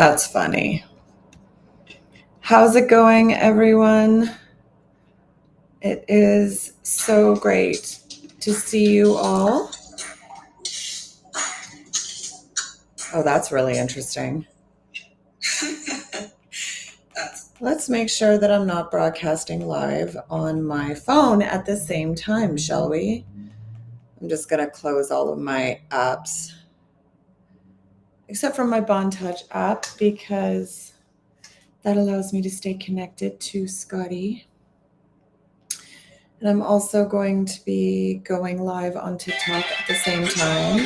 That's funny. How's it going, everyone? It is so great to see you all. Oh, that's really interesting. Let's make sure that I'm not broadcasting live on my phone at the same time, shall we? I'm just going to close all of my apps, except for my Bond Touch app, because that allows me to stay connected to Scotty. And I'm also going to be going live on TikTok at the same time.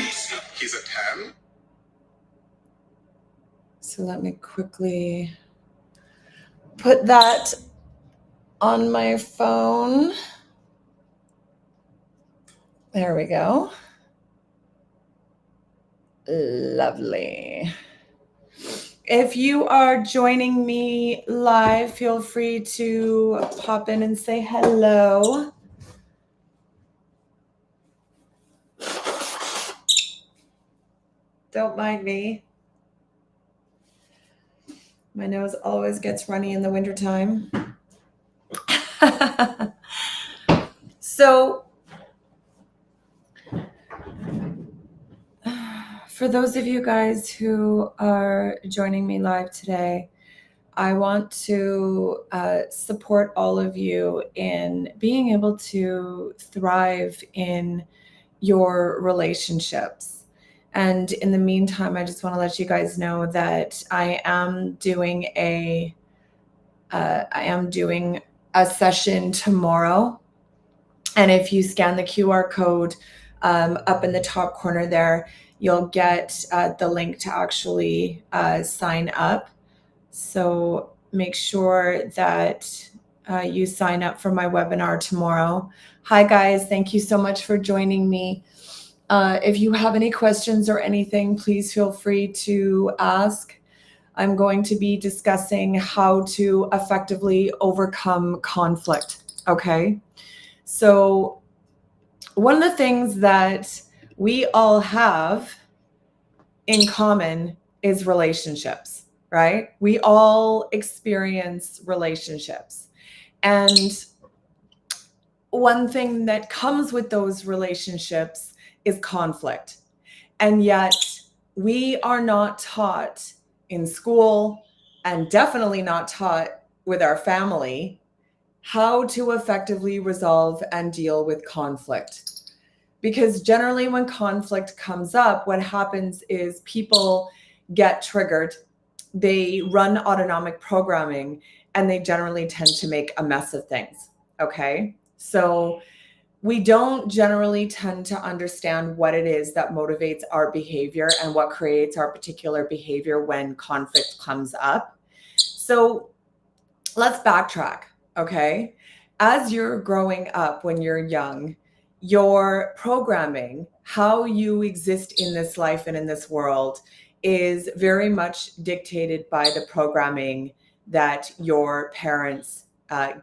He's a 10. So let me quickly put that on my phone. There we go. Lovely. If you are joining me live, feel free to pop in and say hello. Don't mind me. My nose always gets runny in the wintertime. So, for those of you guys who are joining me live today, I want to support all of you in being able to thrive in your relationships. And in the meantime, I just want to let you guys know that I am doing a session tomorrow. And if you scan the QR code up in the top corner there, you'll get the link to actually sign up. So make sure that you sign up for my webinar tomorrow. Hi, guys. Thank you so much for joining me. If you have any questions or anything, please feel free to ask. I'm going to be discussing how to effectively overcome conflict. Okay. So one of the things that we all have in common is relationships, right? We all experience relationships. And one thing that comes with those relationships is conflict. And yet we are not taught in school, and definitely not taught with our family, how to effectively resolve and deal with conflict. Because generally when conflict comes up, what happens is people get triggered, they run autonomic programming, and they generally tend to make a mess of things. Okay? So we don't generally tend to understand what it is that motivates our behavior and what creates our particular behavior when conflict comes up. So let's backtrack, okay? As you're growing up, when you're young, your programming, how you exist in this life and in this world, is very much dictated by the programming that your parents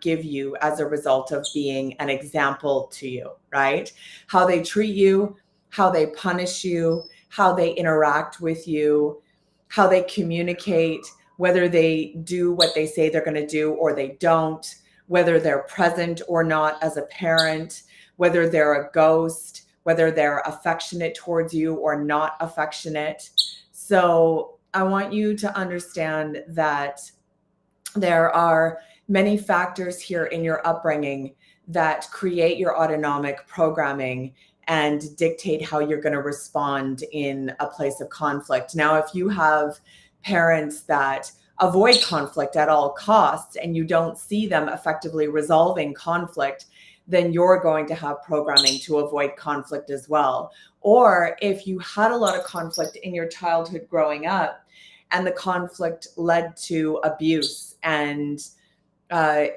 give you as a result of being an example to you, right? How they treat you, how they punish you, how they interact with you, how they communicate, whether they do what they say they're going to do or they don't, whether they're present or not as a parent, whether they're a ghost, whether they're affectionate towards you or not affectionate. So I want you to understand that there are many factors here in your upbringing that create your autonomic programming and dictate how you're going to respond in a place of conflict. Now, if you have parents that avoid conflict at all costs and you don't see them effectively resolving conflict, then you're going to have programming to avoid conflict as well. Or if you had a lot of conflict in your childhood growing up, and the conflict led to abuse and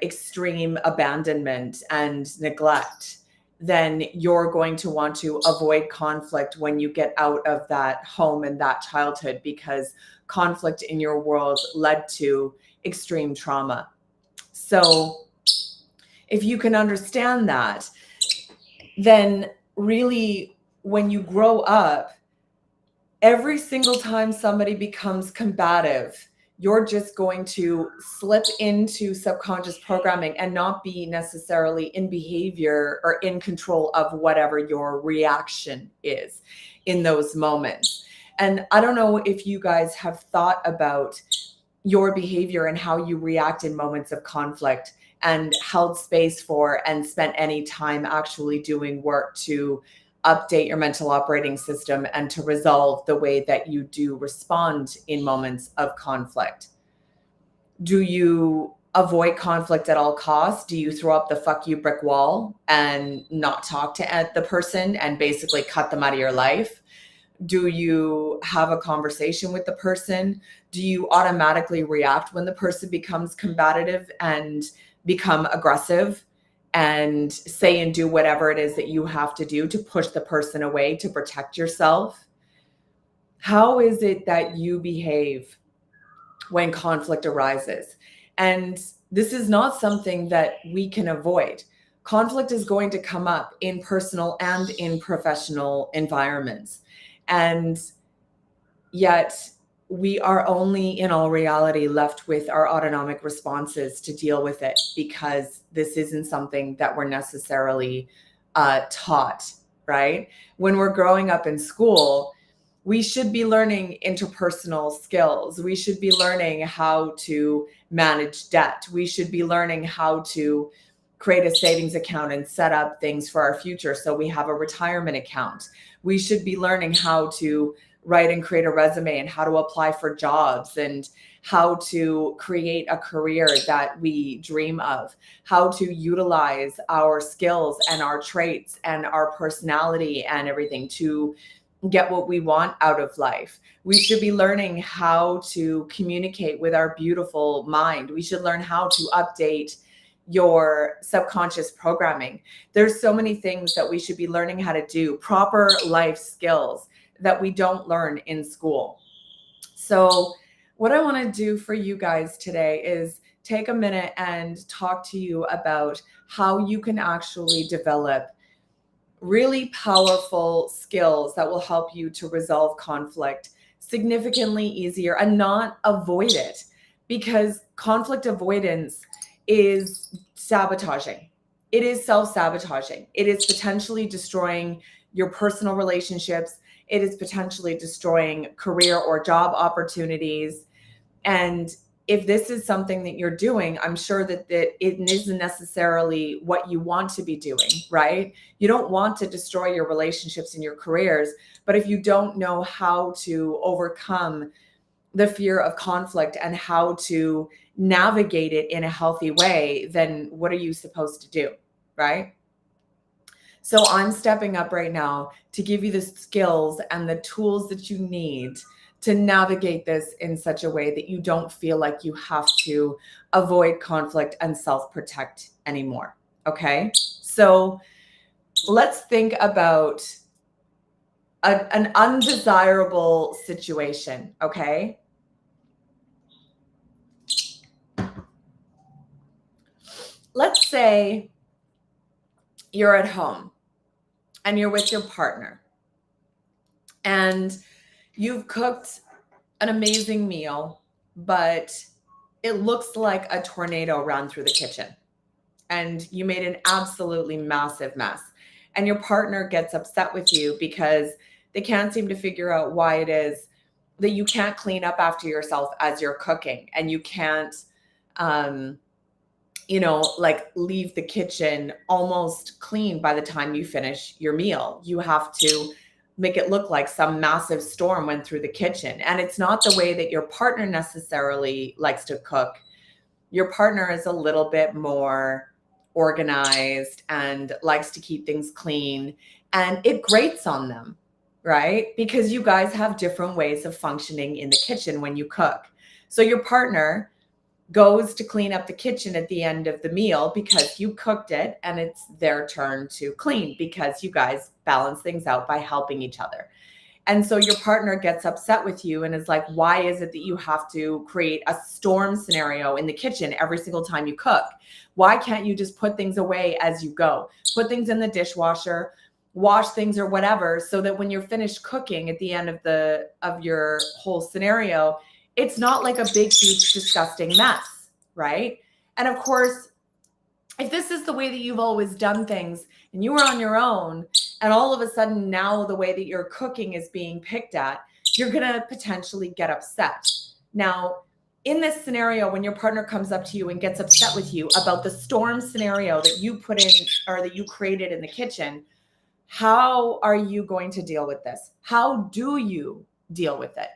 extreme abandonment and neglect, then you're going to want to avoid conflict when you get out of that home and that childhood, because conflict in your world led to extreme trauma. So if you can understand that, then really when you grow up, every single time somebody becomes combative, you're just going to slip into subconscious programming and not be necessarily in behavior or in control of whatever your reaction is in those moments. And I don't know if you guys have thought about your behavior and how you react in moments of conflict and held space for and spent any time actually doing work to update your mental operating system and to resolve the way that you do respond in moments of conflict. Do you avoid conflict at all costs? Do you throw up the fuck you brick wall and not talk to the person and basically cut them out of your life? Do you have a conversation with the person? Do you automatically react when the person becomes combative and become aggressive and say and do whatever it is that you have to do to push the person away to protect yourself? How is it that you behave when conflict arises? And this is not something that we can avoid. Conflict is going to come up in personal and in professional environments. And yet we are only in all reality left with our autonomic responses to deal with it, because this isn't something that we're necessarily taught, right? When we're growing up in school, we should be learning interpersonal skills. We should be learning how to manage debt. We should be learning how to create a savings account and set up things for our future so we have a retirement account. We should be learning how to write and create a resume and how to apply for jobs and how to create a career that we dream of, how to utilize our skills and our traits and our personality and everything to get what we want out of life. We should be learning how to communicate with our beautiful mind. We should learn how to update your subconscious programming. There's so many things that we should be learning how to do, proper life skills that we don't learn in school. So what I want to do for you guys today is take a minute and talk to you about how you can actually develop really powerful skills that will help you to resolve conflict significantly easier and not avoid it, because conflict avoidance is sabotaging. It is self-sabotaging. It is potentially destroying your personal relationships. It is potentially destroying career or job opportunities. And if this is something that you're doing, I'm sure that it isn't necessarily what you want to be doing, right? You don't want to destroy your relationships and your careers, but if you don't know how to overcome the fear of conflict and how to navigate it in a healthy way, then what are you supposed to do, right? So I'm stepping up right now to give you the skills and the tools that you need to navigate this in such a way that you don't feel like you have to avoid conflict and self-protect anymore. Okay? So let's think about an undesirable situation. Okay? Let's say you're at home and you're with your partner and you've cooked an amazing meal, but it looks like a tornado ran through the kitchen and you made an absolutely massive mess. And your partner gets upset with you because they can't seem to figure out why it is that you can't clean up after yourself as you're cooking, and you can't, like leave the kitchen almost clean by the time you finish your meal. You have to make it look like some massive storm went through the kitchen. And it's not the way that your partner necessarily likes to cook. Your partner is a little bit more organized and likes to keep things clean, and it grates on them, right? Because you guys have different ways of functioning in the kitchen when you cook. So your partner goes to clean up the kitchen at the end of the meal because you cooked it, and it's their turn to clean because you guys balance things out by helping each other. And so your partner gets upset with you and is like, why is it that you have to create a storm scenario in the kitchen every single time you cook? Why can't you just put things away as you go? Put things in the dishwasher, wash things or whatever, so that when you're finished cooking at the end of your whole scenario, it's not like a big, huge, disgusting mess, right? And of course, if this is the way that you've always done things and you were on your own, and all of a sudden now the way that you're cooking is being picked at, you're going to potentially get upset. Now, in this scenario, when your partner comes up to you and gets upset with you about the storm scenario that you put in or that you created in the kitchen, how are you going to deal with this? How do you deal with it?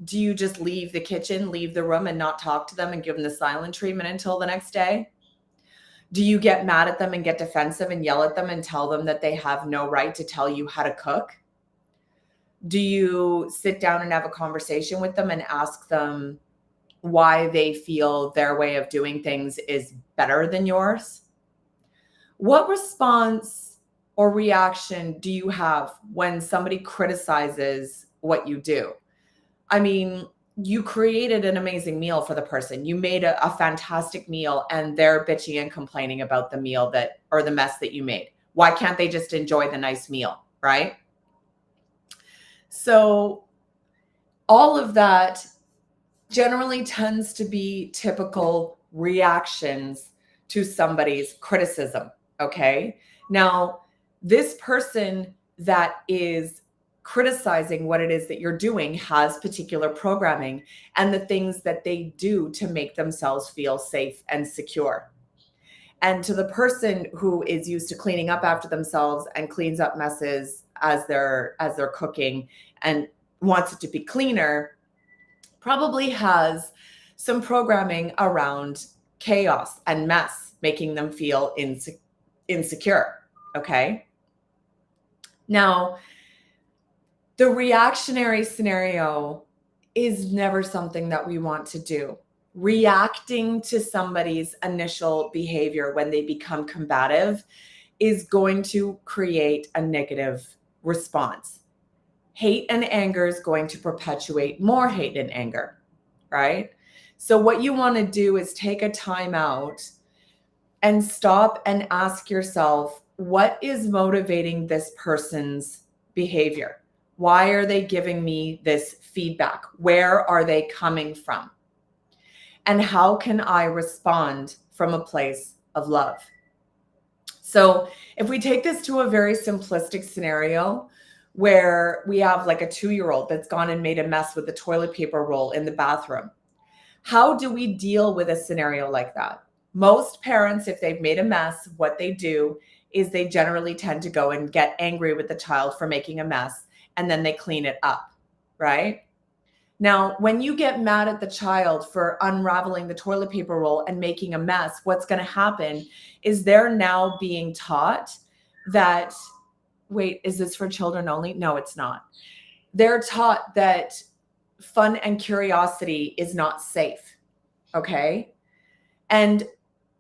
Do you just leave the kitchen, leave the room, and not talk to them and give them the silent treatment until the next day? Do you get mad at them and get defensive and yell at them and tell them that they have no right to tell you how to cook? Do you sit down and have a conversation with them and ask them why they feel their way of doing things is better than yours? What response or reaction do you have when somebody criticizes what you do? I mean, you created an amazing meal for the person. You made a fantastic meal, and they're bitching and complaining about the meal that, or the mess that you made. Why can't they just enjoy the nice meal, right? So all of that generally tends to be typical reactions to somebody's criticism, okay? Now, this person that is criticizing what it is that you're doing has particular programming and the things that they do to make themselves feel safe and secure. And to the person who is used to cleaning up after themselves and cleans up messes as they're cooking and wants it to be cleaner, probably has some programming around chaos and mess, making them feel insecure, okay? Now, the reactionary scenario is never something that we want to do. Reacting to somebody's initial behavior when they become combative is going to create a negative response. Hate and anger is going to perpetuate more hate and anger, right? So what you want to do is take a time out and stop and ask yourself, what is motivating this person's behavior? Why are they giving me this feedback? Where are they coming from? And how can I respond from a place of love? So if we take this to a very simplistic scenario where we have like a 2-year-old that's gone and made a mess with the toilet paper roll in the bathroom, how do we deal with a scenario like that? Most parents, if they've made a mess, what they do is they generally tend to go and get angry with the child for making a mess, and then they clean it up, right? Now, when you get mad at the child for unraveling the toilet paper roll and making a mess, what's going to happen is they're now being taught that, wait, is this for children only? No, it's not. They're taught that fun and curiosity is not safe, okay? And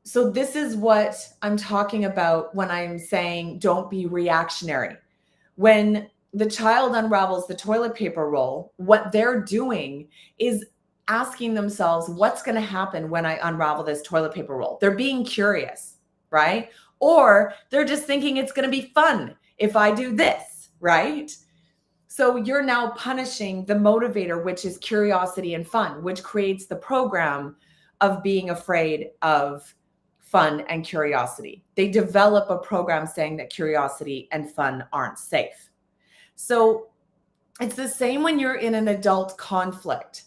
so this is what I'm talking about when I'm saying don't be reactionary. When the child unravels the toilet paper roll, what they're doing is asking themselves, what's going to happen when I unravel this toilet paper roll? They're being curious, right? Or they're just thinking it's going to be fun if I do this, right? So you're now punishing the motivator, which is curiosity and fun, which creates the program of being afraid of fun and curiosity. They develop a program saying that curiosity and fun aren't safe. So it's the same when you're in an adult conflict.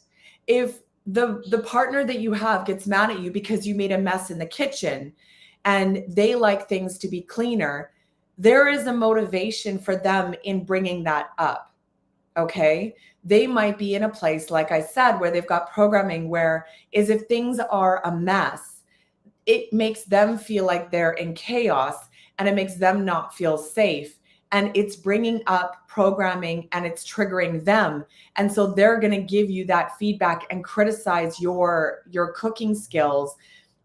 If the partner that you have gets mad at you because you made a mess in the kitchen and they like things to be cleaner, there is a motivation for them in bringing that up, okay? They might be in a place, like I said, where they've got programming where is if things are a mess, it makes them feel like they're in chaos and it makes them not feel safe. And it's bringing up programming and it's triggering them. And so they're going to give you that feedback and criticize your cooking skills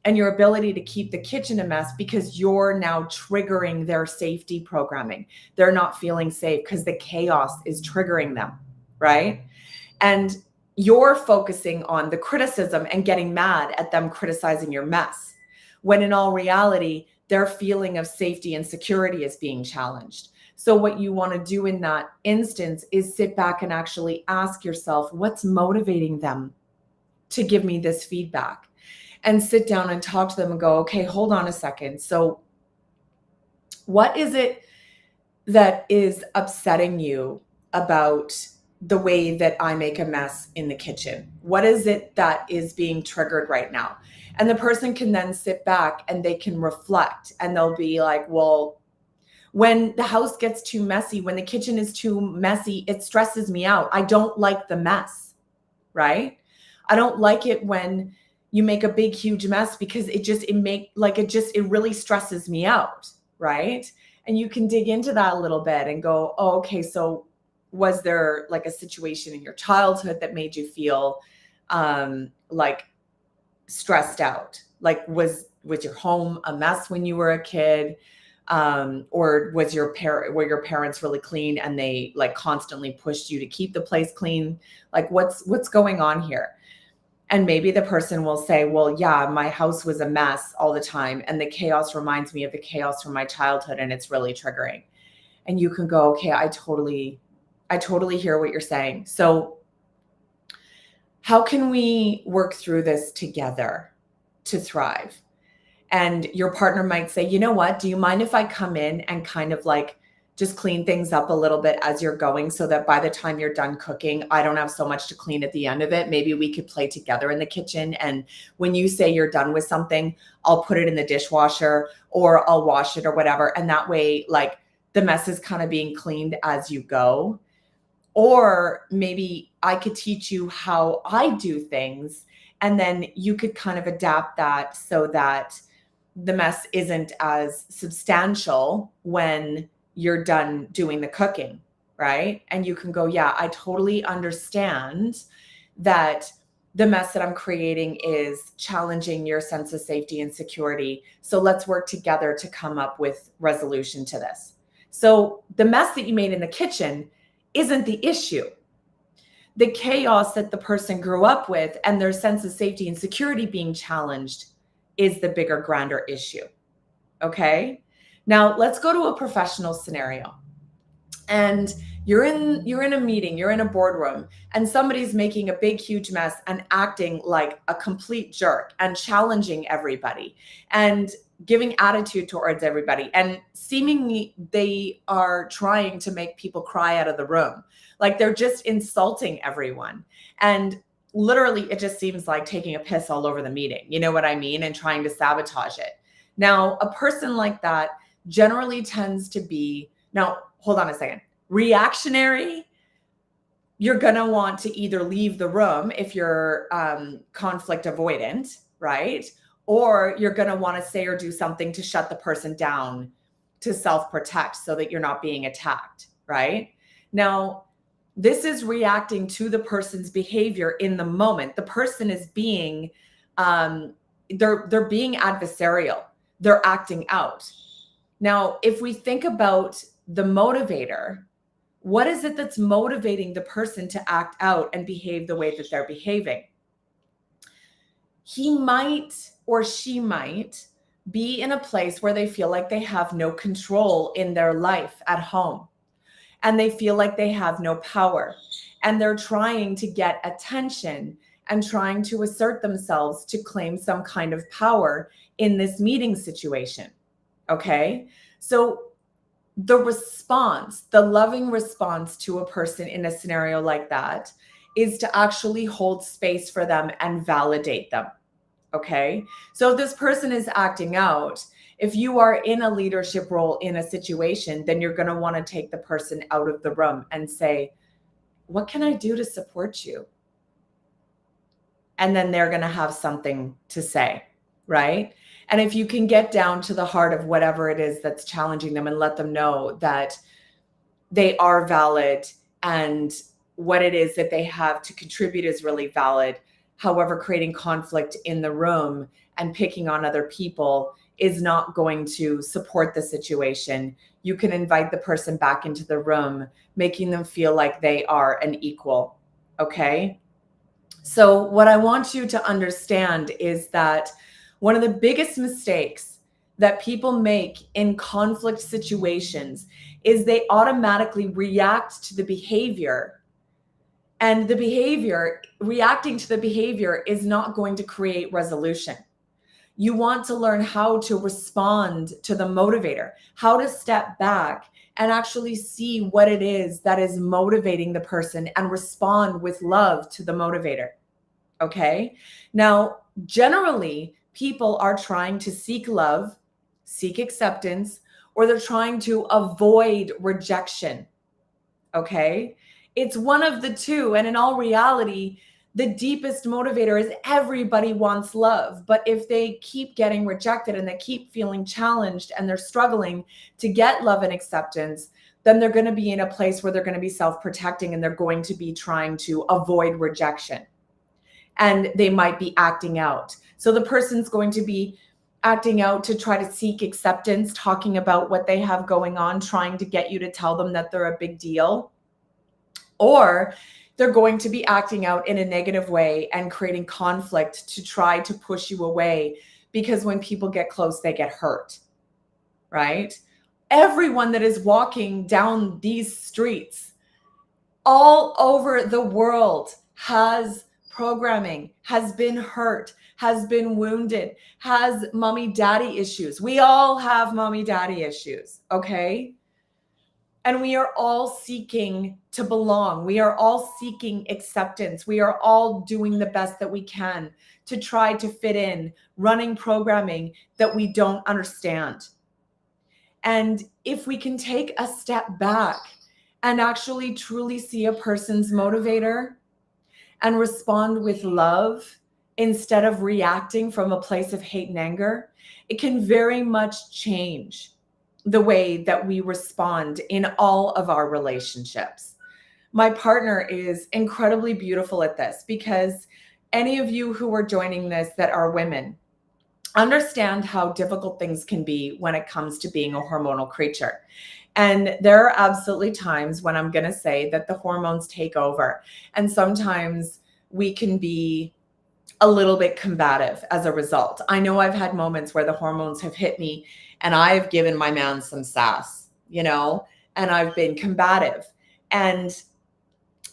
and your ability to keep the kitchen a mess because you're now triggering their safety programming. They're not feeling safe because the chaos is triggering them, right? And you're focusing on the criticism and getting mad at them criticizing your mess, when in all reality, their feeling of safety and security is being challenged. So what you want to do in that instance is sit back and actually ask yourself, what's motivating them to give me this feedback? And sit down and talk to them and go, okay, hold on a second. So what is it that is upsetting you about the way that I make a mess in the kitchen? What is it that is being triggered right now? And the person can then sit back and they can reflect, and they'll be like, well, when the house gets too messy, when the kitchen is too messy, it stresses me out. I don't like the mess, right? I don't like it when you make a big, huge mess, because it really stresses me out, right? And you can dig into that a little bit and go, oh, okay, so was there like a situation in your childhood that made you feel like stressed out? Like was your home a mess when you were a kid? Or were your parents really clean and they like constantly pushed you to keep the place clean? Like what's going on here? And maybe the person will say, well, yeah, my house was a mess all the time, and the chaos reminds me of the chaos from my childhood, and it's really triggering. And you can go, okay, I totally hear what you're saying. So how can we work through this together to thrive? And your partner might say, you know what, do you mind if I come in and kind of like just clean things up a little bit as you're going, so that by the time you're done cooking, I don't have so much to clean at the end of it. Maybe we could play together in the kitchen. And when you say you're done with something, I'll put it in the dishwasher or I'll wash it or whatever. And that way, like the mess is kind of being cleaned as you go. Or maybe I could teach you how I do things, and then you could kind of adapt that so that the mess isn't as substantial when you're done doing the cooking, right? And you can go, yeah, I totally understand that the mess that I'm creating is challenging your sense of safety and security. So let's work together to come up with resolution to this. So the mess that you made in the kitchen isn't the issue. The chaos that the person grew up with and their sense of safety and security being challenged is the bigger, grander issue. Okay. Now let's go to a professional scenario. And you're in a meeting, you're in a boardroom, and somebody's making a big, huge mess and acting like a complete jerk and challenging everybody and giving attitude towards everybody. And seemingly they are trying to make people cry out of the room. Like they're just insulting everyone. And literally, it just seems like taking a piss all over the meeting. You know what I mean? And trying to sabotage it. Now, a person like that generally tends to be, now, hold on a second, reactionary. You're going to want to either leave the room if you're conflict avoidant, right? Or you're going to want to say or do something to shut the person down, to self-protect so that you're not being attacked, right? Now, this is reacting to the person's behavior in the moment. The person is being, they're being adversarial. They're acting out. Now, if we think about the motivator, what is it that's motivating the person to act out and behave the way that they're behaving? He might or she might be in a place where they feel like they have no control in their life at home, and they feel like they have no power, and they're trying to get attention and trying to assert themselves to claim some kind of power in this meeting situation. Okay. So the response, the loving response to a person in a scenario like that is to actually hold space for them and validate them. Okay. So if this person is acting out, if you are in a leadership role in a situation, then you're going to want to take the person out of the room and say, what can I do to support you? And then they're going to have something to say, right? And if you can get down to the heart of whatever it is that's challenging them and let them know that they are valid and what it is that they have to contribute is really valid. However, creating conflict in the room and picking on other people is not going to support the situation. You can invite the person back into the room, making them feel like they are an equal. Okay. So what I want you to understand is that one of the biggest mistakes that people make in conflict situations is they automatically react to the behavior, and the behavior, reacting to the behavior, is not going to create resolution. You want to learn how to respond to the motivator, how to step back and actually see what it is that is motivating the person and respond with love to the motivator. Okay. Now, generally, people are trying to seek love, seek acceptance, or they're trying to avoid rejection. Okay. It's one of the two. And in all reality, the deepest motivator is everybody wants love. But if they keep getting rejected and they keep feeling challenged and they're struggling to get love and acceptance, then they're going to be in a place where they're going to be self-protecting and they're going to be trying to avoid rejection. And they might be acting out. So the person's going to be acting out to try to seek acceptance, talking about what they have going on, trying to get you to tell them that they're a big deal. Or they're going to be acting out in a negative way and creating conflict to try to push you away, because when people get close, they get hurt, right? Everyone that is walking down these streets all over the world has programming, has been hurt, has been wounded, has mommy daddy issues. We all have mommy daddy issues, okay? And we are all seeking to belong. We are all seeking acceptance. We are all doing the best that we can to try to fit in, running programming that we don't understand. And if we can take a step back and actually truly see a person's motivator and respond with love instead of reacting from a place of hate and anger, it can very much change the way that we respond in all of our relationships. My partner is incredibly beautiful at this, because any of you who are joining this that are women understand how difficult things can be when it comes to being a hormonal creature. And there are absolutely times when I'm going to say that the hormones take over. And sometimes we can be a little bit combative as a result. I know I've had moments where the hormones have hit me and I've given my man some sass, and I've been combative. And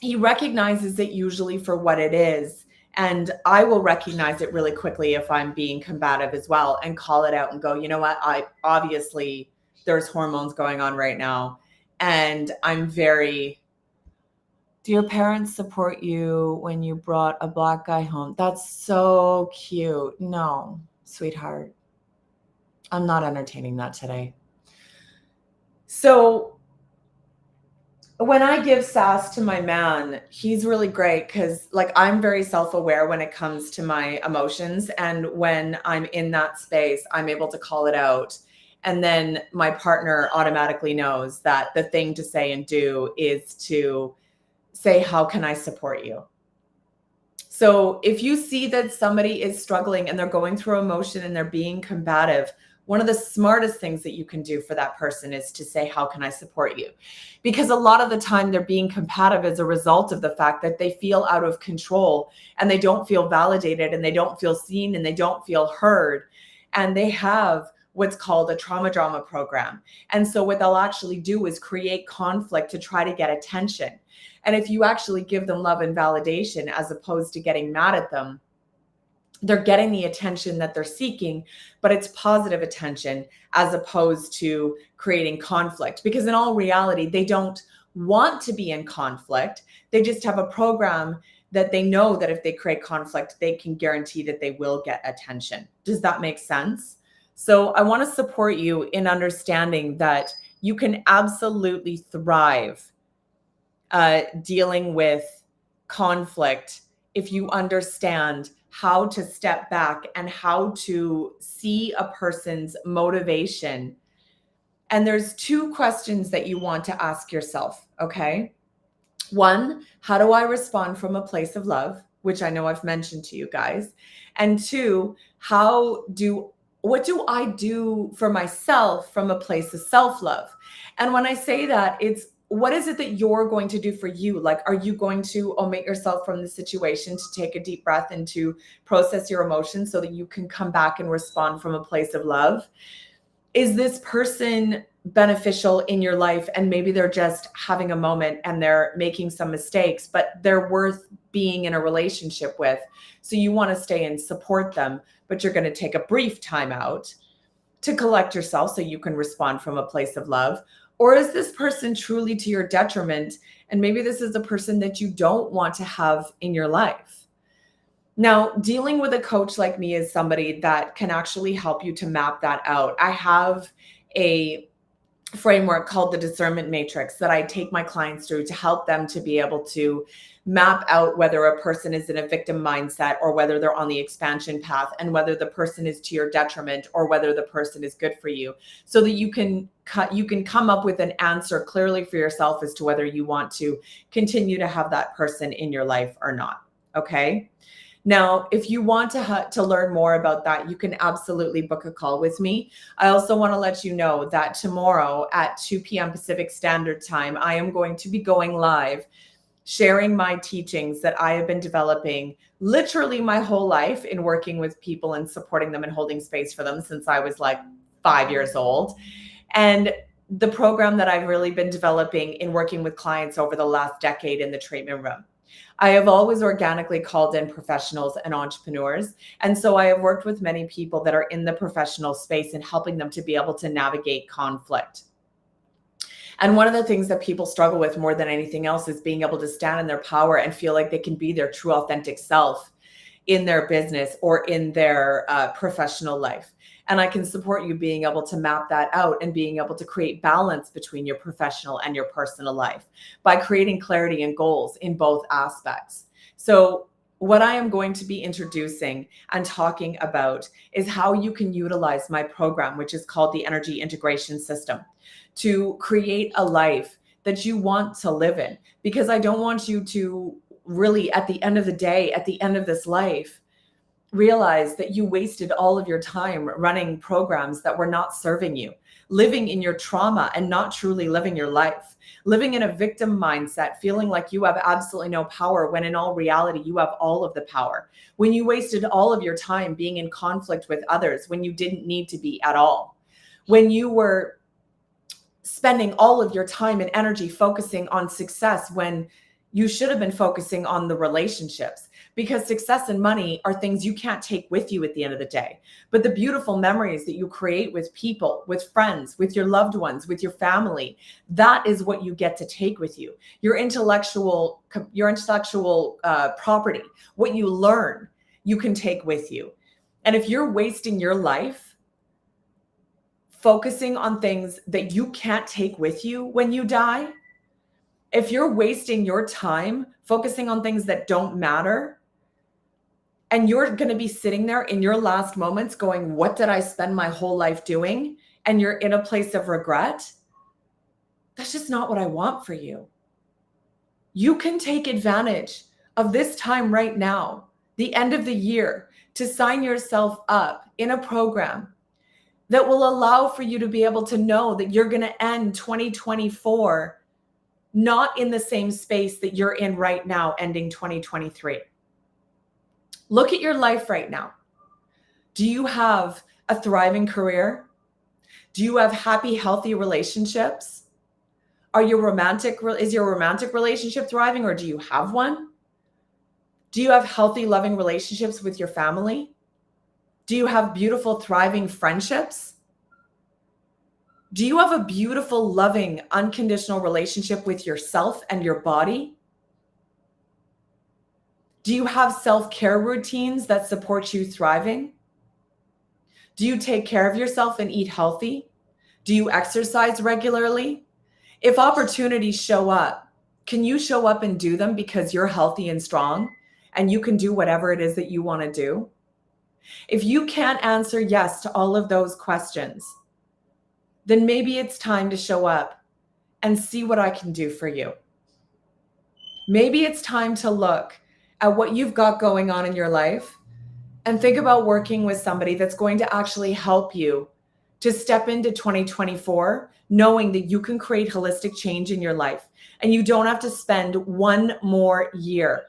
he recognizes it usually for what it is. And I will recognize it really quickly if I'm being combative as well, and call it out and go, you know what? Obviously there's hormones going on right now. And I'm very, do your parents support you when you brought a black guy home? That's so cute. No, sweetheart. I'm not entertaining that today. So when I give sass to my man, he's really great, because I'm very self-aware when it comes to my emotions. And when I'm in that space, I'm able to call it out. And then my partner automatically knows that the thing to say and do is to say, how can I support you? So if you see that somebody is struggling and they're going through emotion and they're being combative, one of the smartest things that you can do for that person is to say, how can I support you? Because a lot of the time they're being combative as a result of the fact that they feel out of control and they don't feel validated and they don't feel seen and they don't feel heard. And they have what's called a trauma drama program. And so what they'll actually do is create conflict to try to get attention. And if you actually give them love and validation as opposed to getting mad at them, they're getting the attention that they're seeking, but it's positive attention as opposed to creating conflict. Because in all reality, they don't want to be in conflict. They just have a program that they know that if they create conflict, they can guarantee that they will get attention. Does that make sense? So I want to support you in understanding that you can absolutely thrive dealing with conflict if you understand how to step back and how to see a person's motivation. And there's two questions that you want to ask yourself, okay? One, how do I respond from a place of love, which I know I've mentioned to you guys? And two, what do I do for myself from a place of self-love? And when I say that, it's, what is it that you're going to do for you? Are you going to omit yourself from the situation to take a deep breath and to process your emotions so that you can come back and respond from a place of love? is this person beneficial in your life? And maybe they're just having a moment and they're making some mistakes, but they're worth being in a relationship with. So you want to stay and support them, but you're going to take a brief time out to collect yourself so you can respond from a place of love. Or is this person truly to your detriment? And maybe this is a person that you don't want to have in your life. Now, dealing with a coach like me is somebody that can actually help you to map that out. I have a framework called the discernment matrix that I take my clients through to help them to be able to map out whether a person is in a victim mindset or whether they're on the expansion path, and whether the person is to your detriment or whether the person is good for you, so that you can come up with an answer clearly for yourself as to whether you want to continue to have that person in your life or not. Okay? Now, if you want to learn more about that, you can absolutely book a call with me. I also want to let you know that tomorrow at 2 p.m. Pacific Standard Time, I am going to be going live, sharing my teachings that I have been developing literally my whole life in working with people and supporting them and holding space for them since I was like 5 years old. And the program that I've really been developing in working with clients over the last decade in the treatment room. I have always organically called in professionals and entrepreneurs. And so I have worked with many people that are in the professional space and helping them to be able to navigate conflict. And one of the things that people struggle with more than anything else is being able to stand in their power and feel like they can be their true authentic self in their business or in their professional life. And I can support you being able to map that out and being able to create balance between your professional and your personal life by creating clarity and goals in both aspects. So what I am going to be introducing and talking about is how you can utilize my program, which is called the Energy Integration System, to create a life that you want to live in. Because I don't want you to really, at the end of the day, at the end of this life, realize that you wasted all of your time running programs that were not serving you, living in your trauma and not truly living your life, living in a victim mindset, feeling like you have absolutely no power when in all reality, you have all of the power. When you wasted all of your time being in conflict with others when you didn't need to be at all. When you were spending all of your time and energy focusing on success when you should have been focusing on the relationships, because success and money are things you can't take with you at the end of the day. But the beautiful memories that you create with people, with friends, with your loved ones, with your family, that is what you get to take with you. Your intellectual property, what you learn, you can take with you. And if you're wasting your life focusing on things that you can't take with you when you die, if you're wasting your time focusing on things that don't matter, and you're going to be sitting there in your last moments going, what did I spend my whole life doing? And you're in a place of regret, that's just not what I want for you. You can take advantage of this time right now, the end of the year, to sign yourself up in a program that will allow for you to be able to know that you're going to end 2024 not in the same space that you're in right now, ending 2023. Look at your life right now. Do you have a thriving career? Do you have happy, healthy relationships? Is your romantic relationship thriving, or do you have one? Do you have healthy, loving relationships with your family? Do you have beautiful, thriving friendships? Do you have a beautiful, loving, unconditional relationship with yourself and your body? Do you have self-care routines that support you thriving? Do you take care of yourself and eat healthy? Do you exercise regularly? If opportunities show up, can you show up and do them because you're healthy and strong and you can do whatever it is that you want to do? If you can't answer yes to all of those questions, then maybe it's time to show up and see what I can do for you. Maybe it's time to look at what you've got going on in your life and think about working with somebody that's going to actually help you to step into 2024, knowing that you can create holistic change in your life and you don't have to spend one more year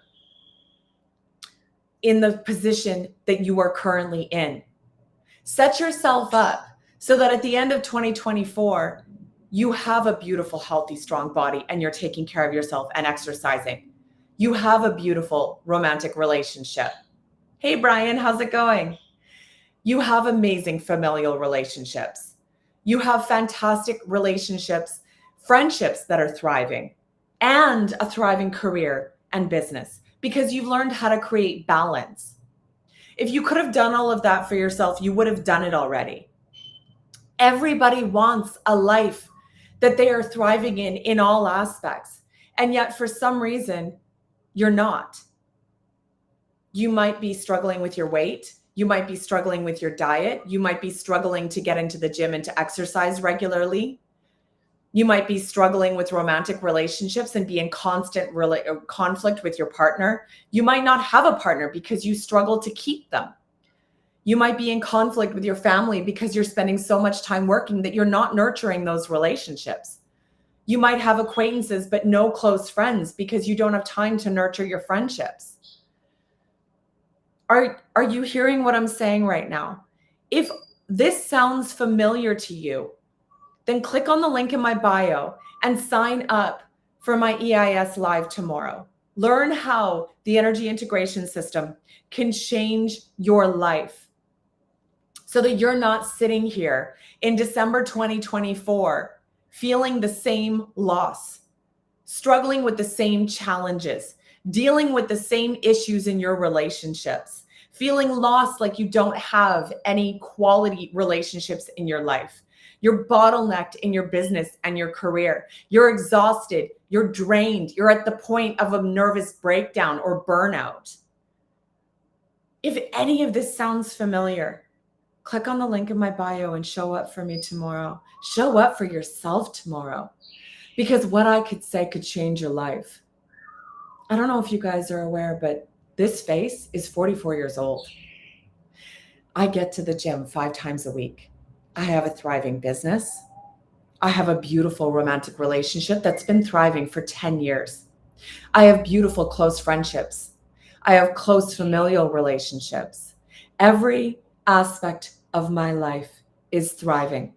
in the position that you are currently in. Set yourself up so that at the end of 2024, you have a beautiful, healthy, strong body and you're taking care of yourself and exercising. You have a beautiful romantic relationship. Hey, Brian, how's it going? You have amazing familial relationships. You have fantastic relationships, friendships that are thriving, and a thriving career and business because you've learned how to create balance. If you could have done all of that for yourself, you would have done it already. Everybody wants a life that they are thriving in all aspects. And yet, for some reason, you're not. You might be struggling with your weight. You might be struggling with your diet. You might be struggling to get into the gym and to exercise regularly. You might be struggling with romantic relationships and be in constant conflict with your partner. You might not have a partner because you struggle to keep them. You might be in conflict with your family because you're spending so much time working that you're not nurturing those relationships. You might have acquaintances but no close friends because you don't have time to nurture your friendships. Are you hearing what I'm saying right now? If this sounds familiar to you, then click on the link in my bio and sign up for my EIS Live tomorrow. Learn how the energy integration system can change your life so that you're not sitting here in December 2024 feeling the same loss, struggling with the same challenges, dealing with the same issues in your relationships, feeling lost like you don't have any quality relationships in your life. You're bottlenecked in your business and your career. You're exhausted. You're drained. You're at the point of a nervous breakdown or burnout. If any of this sounds familiar, click on the link in my bio and show up for me tomorrow. Show up for yourself tomorrow, because what I could say could change your life. I don't know if you guys are aware, but this face is 44 years old. I get to the gym 5 times a week. I have a thriving business. I have a beautiful romantic relationship that's been thriving for 10 years. I have beautiful close friendships. I have close familial relationships. Every aspect of my life is thriving.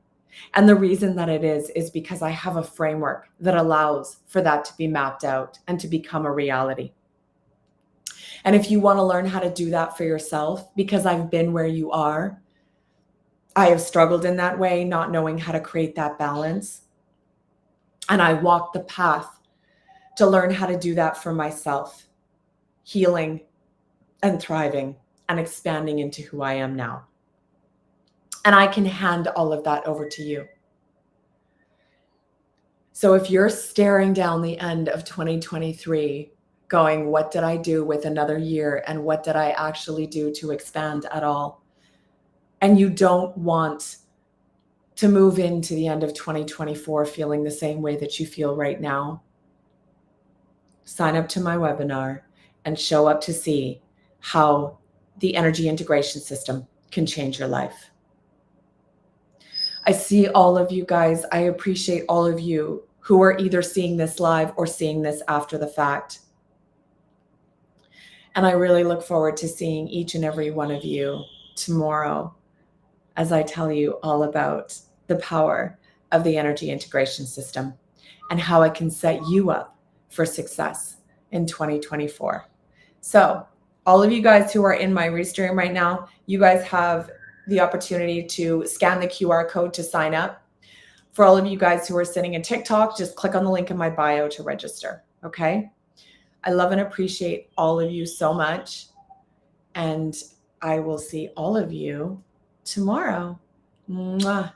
And the reason that it is because I have a framework that allows for that to be mapped out and to become a reality. And if you want to learn how to do that for yourself, because I've been where you are, I have struggled in that way, not knowing how to create that balance. And I walked the path to learn how to do that for myself, healing and thriving and expanding into who I am now. And I can hand all of that over to you. So if you're staring down the end of 2023, going, what did I do with another year? And what did I actually do to expand at all? And you don't want to move into the end of 2024 feeling the same way that you feel right now, sign up to my webinar and show up to see how the energy integration system can change your life. I see all of you guys. I appreciate all of you who are either seeing this live or seeing this after the fact. And I really look forward to seeing each and every one of you tomorrow as I tell you all about the power of the energy integration system and how it can set you up for success in 2024. So all of you guys who are in my restream right now, you guys have the opportunity to scan the QR code to sign up. For all of you guys who are sitting in TikTok, just click on the link in my bio to register, okay? I love and appreciate all of you so much. And I will see all of you tomorrow. Mwah.